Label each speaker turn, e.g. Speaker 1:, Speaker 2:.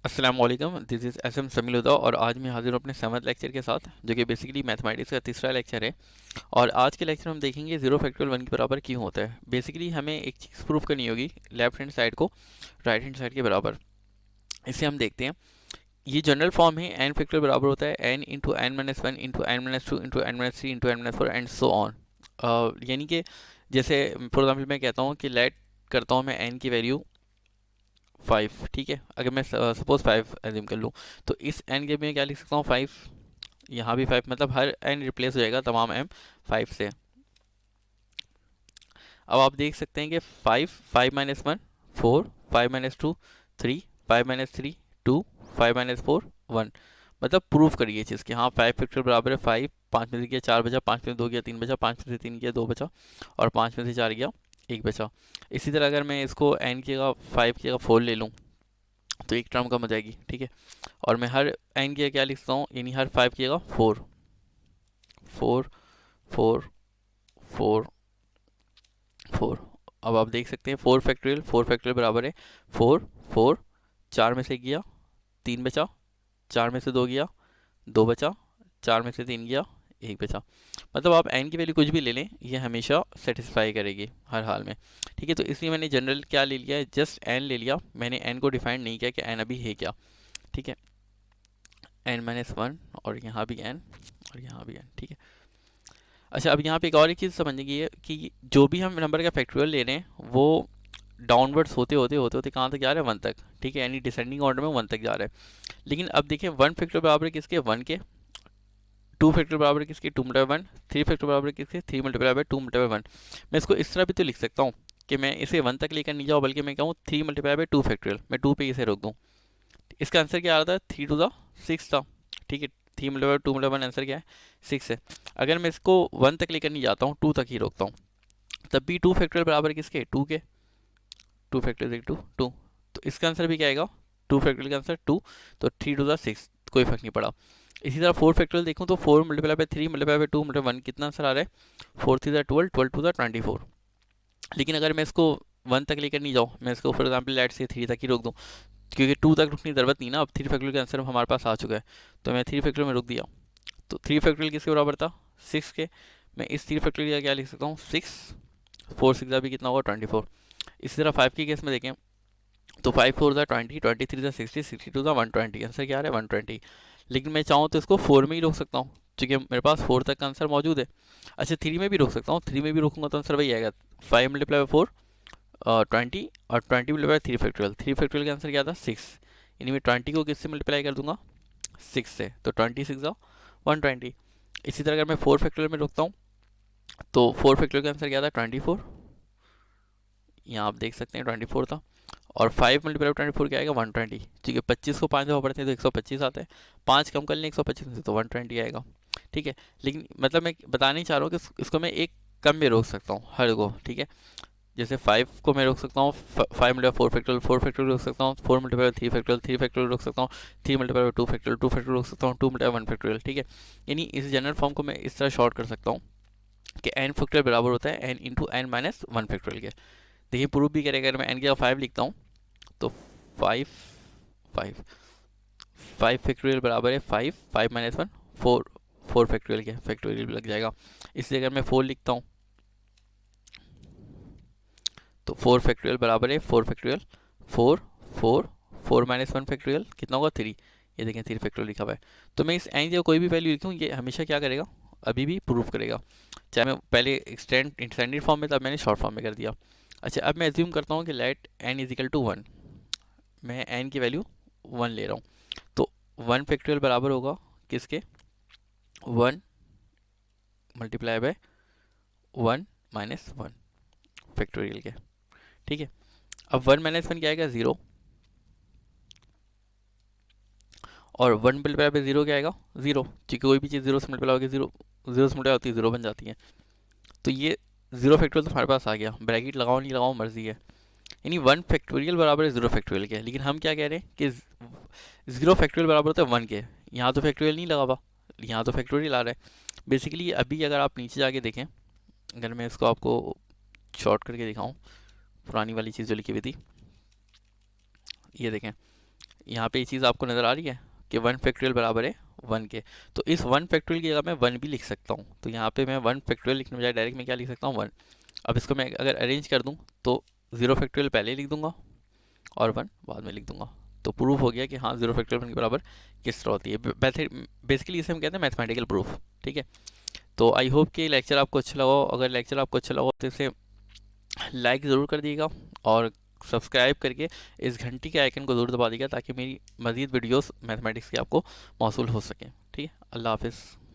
Speaker 1: अस्सलाम वालेकुम, this is SM समीलुद्दौ और आज मैं हाज़िर हूँ अपने 7th लेक्चर के साथ, जो कि बेसिकली मैथमेटिक्स का तीसरा लेक्चर है। और आज के लेक्चर में हम देखेंगे ज़ीरो फैक्टोरियल 1 के बराबर क्यों होता है। बेसिकली हमें एक चीज़ प्रूफ करनी होगी, लेफ्ट हैंड साइड को राइट हैंड साइड के बराबर। इसे हम देखते हैं। ये जनरल फॉर्म है, एन फैक्टोरियल बराबर होता है n into n minus one into n minus two into n minus three into n minus four and so on. यानी कि जैसे फॉर एग्जाम्पल मैं कहता हूँ कि लेट करता हूँ मैं एन की वैल्यू 5, ठीक है। अगर मैं सपोज 5 एज्यूम कर लूँ, तो इस एन के में क्या लिख सकता हूँ 5, यहाँ भी 5, मतलब हर एन रिप्लेस हो जाएगा तमाम एम 5 से। अब आप देख सकते हैं कि 5, 5 minus one 4, 5 minus two 3, 5 minus three 2, 5 minus four 1। मतलब प्रूफ करिए चीज़ कि हाँ 5 फैक्टर बराबर है 5, 5 में से किया 4 बचा, 5 में से 2 किया 3 बचा, 5 में से 3 किया 2 बचा, और 5 में से 4 किया 1 बचा। इसी तरह अगर मैं इसको एन की जगह 5 की जगह 4 ले लूँ, तो एक टर्म कम हो जाएगी, ठीक है। और मैं हर एन की जगह क्या लिखता हूँ, यानी हर 5 की जगह 4, 4, 4, 4, 4। अब आप देख सकते हैं 4 फैक्टोरियल बराबर है 4, 4, 4 में से गया 3 बचा, 4 में से 2 गया 2 बचा, 4 में से 3 गया 1 बचा। मतलब आप एन की वैल्यू कुछ भी ले लें, ये हमेशा सेटिस्फाई करेगी हर हाल में, ठीक है। तो इसलिए मैंने जनरल क्या ले लिया है, जस्ट एन ले लिया, मैंने एन को डिफाइन नहीं किया कि एन अभी है क्या, ठीक है। एन माइनस वन, और यहाँ भी एन, और यहाँ भी एन, ठीक है। अच्छा, अब यहाँ पे एक और एक चीज़ समझने की है कि जो भी हम नंबर का फैक्टोरियल ले रहे हैं वो डाउनवर्ड्स होते होते कहाँ तक जा रहे हैं, वन तक, ठीक है। यानी डिसेंडिंग ऑर्डर में वन तक जा रहा है। लेकिन अब देखिए वन फैक्टर बराबर है किसके, वन के। टू फैक्टर बराबर है किसके, to multiply one. Three factor बराबर है किसके, three multiply by two multiply one. मैं इसको इस तरह भी तो लिख सकता हूँ कि मैं इसे वन तक लेकर नहीं जाऊँ, बल्कि मैं कहूँ three multiply by two factorial, मैं टू पे इसे रोक दूँ। इसका आंसर क्या आ रहा था, 3 to the 6 था, ठीक है। Three multiply two multiply one answer क्या है, 6 है। अगर मैं इसको वन तक लेकर नहीं जाता हूँ, टू तक ही रोकता हूँ, तब भी टू फैक्टोरियल बराबर है किसके, टू के। टू फैक्टोरियल टू टू, तो इसका आंसर भी क्या आएगा, टू फैक्टोरियल का आंसर टू। तो 3 to the 6, कोई फर्क नहीं पड़ा। इसी तरह फोर फैक्टोरियल देखूँ तो 4 multiply by three multiply by two multiply one, कितना आंसर आ रहा है, 4 3 12, 12 2 24। लेकिन अगर मैं इसको वन तक लेकर नहीं जाऊँ, मैं इसको फॉर एग्जाम्पल लेट से थ्री तक ही रोक दूँ, क्योंकि टू तक रुकने की ज़रूरत नहीं ना, अब थ्री फैक्टोरियल का आंसर हमारे पास आ चुका है, तो मैं थ्री फैक्टोरियल में रुक दिया। तो थ्री फैक्टोरियल किसके बराबर था, 6 के। मैं इस थ्री फैक्टोरियल का क्या लिख सकता हूँ, 6, 4 6 भी कितना होगा, 24। इसी तरह 5 के केस में देखें तो 5 4 20, 23 60, 62 120, आंसर क्या आ रहा है, 120। लेकिन मैं चाहूँ तो इसको 4 में ही रोक सकता हूँ, क्योंकि मेरे पास 4 तक का आंसर मौजूद है। अच्छा, 3 में भी रोक सकता हूँ, 3 में भी रोकूंगा तो आंसर वही आएगा, 5 मल्टीप्लाई बाई 4 20, और 20 मल्टीप्लाई बाई थ्री फैक्टोरियल का आंसर क्या था, 6। यानी मैं 20 को किससे मल्टीप्लाई कर दूंगा, 6 से, तो 26 120। इसी तरह अगर मैं 4 फैक्टोरियल में रोकता हूँ, तो 4 फैक्टोरियल का आंसर क्या था, 24। यहाँ आप देख सकते हैं 24 था। और 5 मल्टीप्लाई 24 क्या आएगा, 120, ठीक है। 25 को 5 दफा पढ़ते हैं तो 125 आता है, 5 कम कर लें 125 में से तो 120 आएगा, ठीक है। लेकिन मतलब मैं बताना नहीं चाह रहा हूँ कि इसको मैं एक कम में रोक सकता हूँ हर को, ठीक है। जैसे 5 को मैं रोक सकता हूँ 5 मल्टीप्लाई फोर फैक्टोरियल रोक सकता हूँ, 4 मल्टीप्लाई थ्री फैक्टोरियल रोक सकता हूँ, 3 मल्टीप्लाई टू फैक्टोरियल रोक सकता हूँ, 2 मल्टीप्लाई वन फैक्टोरियल, ठीक है। यानी इस जनरल फॉर्म को मैं इस तरह शॉर्ट कर सकता हूँ कि एन फैक्टोरियल बराबर होता है n into n minus one factorial के। देखिए प्रूफ भी करेगा, अगर मैं एन की जगह 5 लिखता हूँ, तो 5, 5, 5 फैक्टोरियल बराबर है 5, 5 माइनस वन, 4, 4 फैक्टोरियल के फैक्टोरियल भी लग जाएगा। इसलिए अगर मैं 4 लिखता हूँ, तो 4 फैक्टोरियल बराबर है 4 फैक्टोरियल, 4, 4, 4 माइनस वन फैक्टोरियल कितना होगा, 3। ये देखें 3 फैक्टोरियल लिखा हुआ है। तो मैं इस एन की कोई भी वैल्यू लिखूँ, ये हमेशा क्या करेगा, अभी भी प्रूफ करेगा, चाहे मैं पहले एक्सटेंडेड फॉर्म में था, मैंने शॉर्ट फॉर्म में कर दिया। अच्छा, अब मैं एज्यूम करता हूँ कि let n is equal to one, मैं एन की वैल्यू 1 ले रहा हूँ, तो 1 फैक्टोरियल बराबर होगा किसके, 1 multiply by 1 minus one factorial के, ठीक है। अब 1 माइनस वन क्या आएगा, 0, और 1 मल्टीप्लाई बाय 0 क्या आएगा, 0, क्योंकि कोई भी चीज़ 0 से मल्टीप्लाई होगी 0, 0 से मल्टीप्लाई होती है 0 बन जाती है। तो ये 0 फैक्टोरियल तो हमारे पास आ गया, ब्रैकेट लगाओ नहीं लगाओ मर्जी है। यानी 1 फैक्टोरियल बराबर है 0 फैक्टोरियल के, लेकिन हम क्या कह रहे हैं कि 0 फैक्टोरियल बराबर होता है 1 के। यहाँ तो फैक्टोरियल नहीं लगा हुआ, यहाँ तो फैक्टोरियल आ रहा है। बेसिकली अभी अगर आप नीचे जाके देखें, अगर मैं इसको आपको शॉर्ट करके दिखाऊं, पुरानी वाली चीज़ जो लिखी हुई थी, ये देखें, यहाँ पे ये चीज़ आपको नज़र आ रही है कि 1 फैक्टोरियल बराबर है 1 के। तो इस 1 फैक्टोरियल की जगह मैं 1 भी लिख सकता हूँ। तो यहाँ पे मैं 1 फैक्टोरियल लिखने बजाय डायरेक्ट मैं क्या लिख सकता हूँ 1। अब इसको मैं अगर अरेंज कर दूँ तो 0 फैक्टोरियल पहले लिख दूंगा और 1 बाद में लिख दूंगा। तो प्रूफ हो गया कि हाँ 0 फैक्टोरियल 1 के बराबर किस तरह होती है। बेसिकली इसे हम कहते हैं मैथमेटिकल प्रूफ। ठीक है, तो आई होप कि लेक्चर आपको अच्छा लगा हो। अगर लेक्चर आपको अच्छा लगा हो तो इसे लाइक ज़रूर कर दिएगा और सब्सक्राइब करके इस घंटी के आइकन को ज़रूर दबा दीजिएगा ताकि मेरी मज़ीद वीडियोस मैथमेटिक्स की आपको मौसूल हो सकें। ठीक है, अल्लाह हाफिज़।